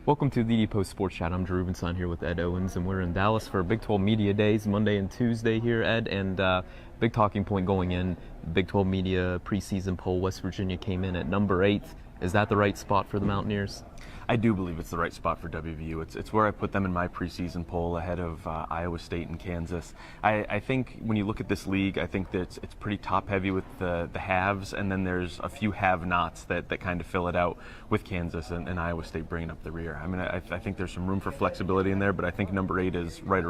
Welcome to the Post Sports Chat. I'm Rubenstein here with Ed Owens, and we're in Dallas for Big 12 Media Days, Monday and Tuesday here, Ed. And big talking point going in, Big 12 Media preseason poll, West Virginia came in at number 8. Is that the right spot for the Mountaineers? I do believe it's the right spot for WVU. It's where I put them in my preseason poll ahead of Iowa State and Kansas. I think when you look at this league, I think that it's pretty top heavy with the haves, and then there's a few have-nots that kind of fill it out with Kansas and Iowa State bringing up the rear. I mean, I think there's some room for flexibility in there, but I think number 8 is right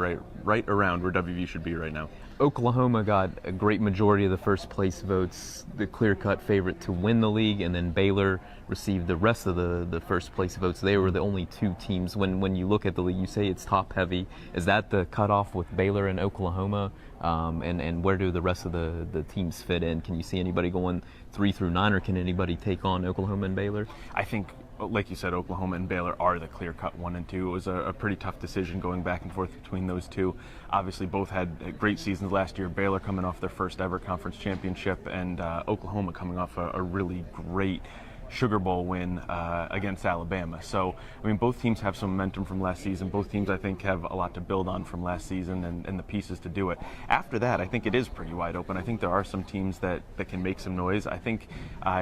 around where WVU should be right now. Oklahoma got a great majority of the first place votes, the clear-cut favorite to win the league, and then Baylor received the rest of the first place votes. They were the only two teams. When you look at the league, you say it's top heavy. Is that the cutoff with Baylor and Oklahoma? And where do the rest of the teams fit in? Can you see anybody going 3 through 9, or can anybody take on Oklahoma and Baylor? I think, like you said, Oklahoma and Baylor are the clear-cut 1 and 2. It was a pretty tough decision going back and forth between those two. Obviously, both had great seasons last year. Baylor coming off their first ever conference championship, and Oklahoma coming off a really great Sugar Bowl win against Alabama. So, I mean, both teams have some momentum from last season. Both teams, I think, have a lot to build on from last season and the pieces to do it. After that, I think it is pretty wide open. I think there are some teams that can make some noise. I think,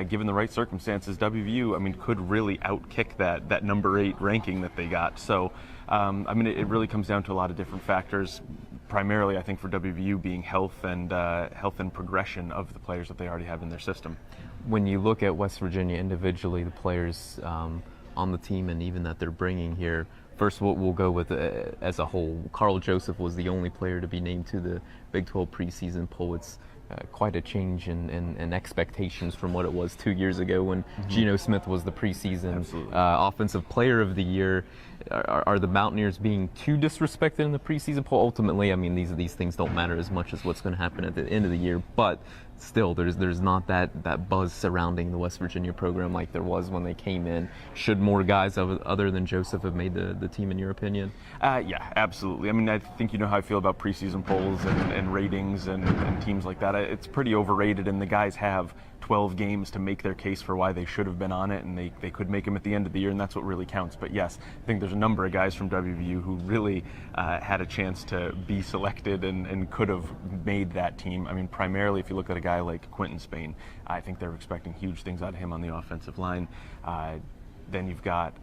given the right circumstances, WVU, I mean, could really outkick that number 8 ranking that they got. So, I mean, it really comes down to a lot of different factors. Primarily, I think, for WVU being health and progression of the players that they already have in their system. When you look at West Virginia individually, the players on the team and even that they're bringing here, first we'll go with as a whole. Carl Joseph was the only player to be named to the Big 12 preseason poll. It's quite a change in expectations from what it was 2 years ago when Geno Smith was the preseason Offensive Player of the Year. Are the Mountaineers being too disrespected in the preseason poll? Ultimately, I mean, these things don't matter as much as what's going to happen at the end of the year, but still, there's not that buzz surrounding the West Virginia program like there was when they came in. Should more guys other than Joseph have made the team, in your opinion? Yeah, absolutely. I mean, I think you know how I feel about preseason polls and ratings and teams like that. It's pretty overrated, and the guys have 12 games to make their case for why they should have been on it, and they could make them at the end of the year, and that's what really counts. But yes, I think there's a number of guys from WVU who really had a chance to be selected and could have made that team. I mean, primarily if you look at a guy like Quentin Spain, I think they're expecting huge things out of him on the offensive line. Then you've got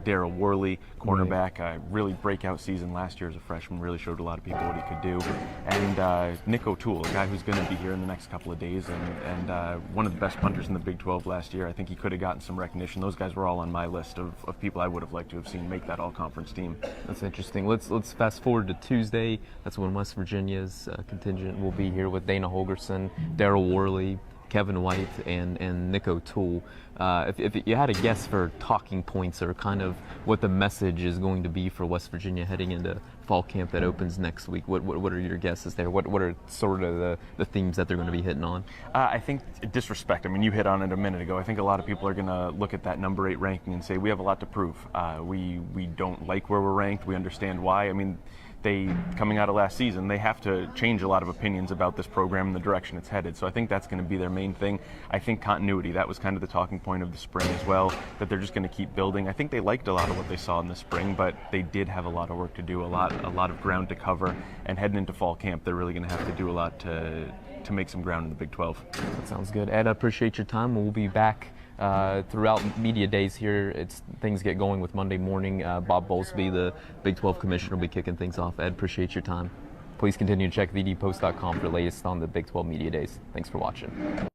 Darryl Worley, cornerback, really breakout season last year as a freshman, really showed a lot of people what he could do. And Nick O'Toole, a guy who's going to be here in the next couple of days, and one of the best punters in the Big 12 last year. I think he could have gotten some recognition. Those guys were all on my list of people I would have liked to have seen make that all-conference team. That's interesting. Let's fast forward to Tuesday. That's when West Virginia's contingent will be here with Dana Holgorsen, Darryl Worley, Kevin White, and Nick O'Toole. If you had a guess for talking points or kind of what the message is going to be for West Virginia heading into fall camp that opens next week, what are your guesses there? What are sort of the themes that they're going to be hitting on? I think disrespect. I mean, you hit on it a minute ago. I think a lot of people are going to look at that number 8 ranking and say, we have a lot to prove. We don't like where we're ranked. We understand why. I mean, coming out of last season, they have to change a lot of opinions about this program and the direction it's headed. So I think that's going to be their main thing. I think continuity, that was kind of the talking point of the spring as well, that they're just going to keep building. I think they liked a lot of what they saw in the spring, but they did have a lot of work to do, a lot of ground to cover, and heading into fall camp, they're really going to have to do a lot to make some ground in the Big 12. That sounds good. Ed, I appreciate your time. We'll be back throughout media days here. Things get going with Monday morning. Bob Bowlesby, the Big 12 commissioner, will be kicking things off. Ed, appreciate your time. Please continue to check vdpost.com for the latest on the Big 12 media days. Thanks for watching.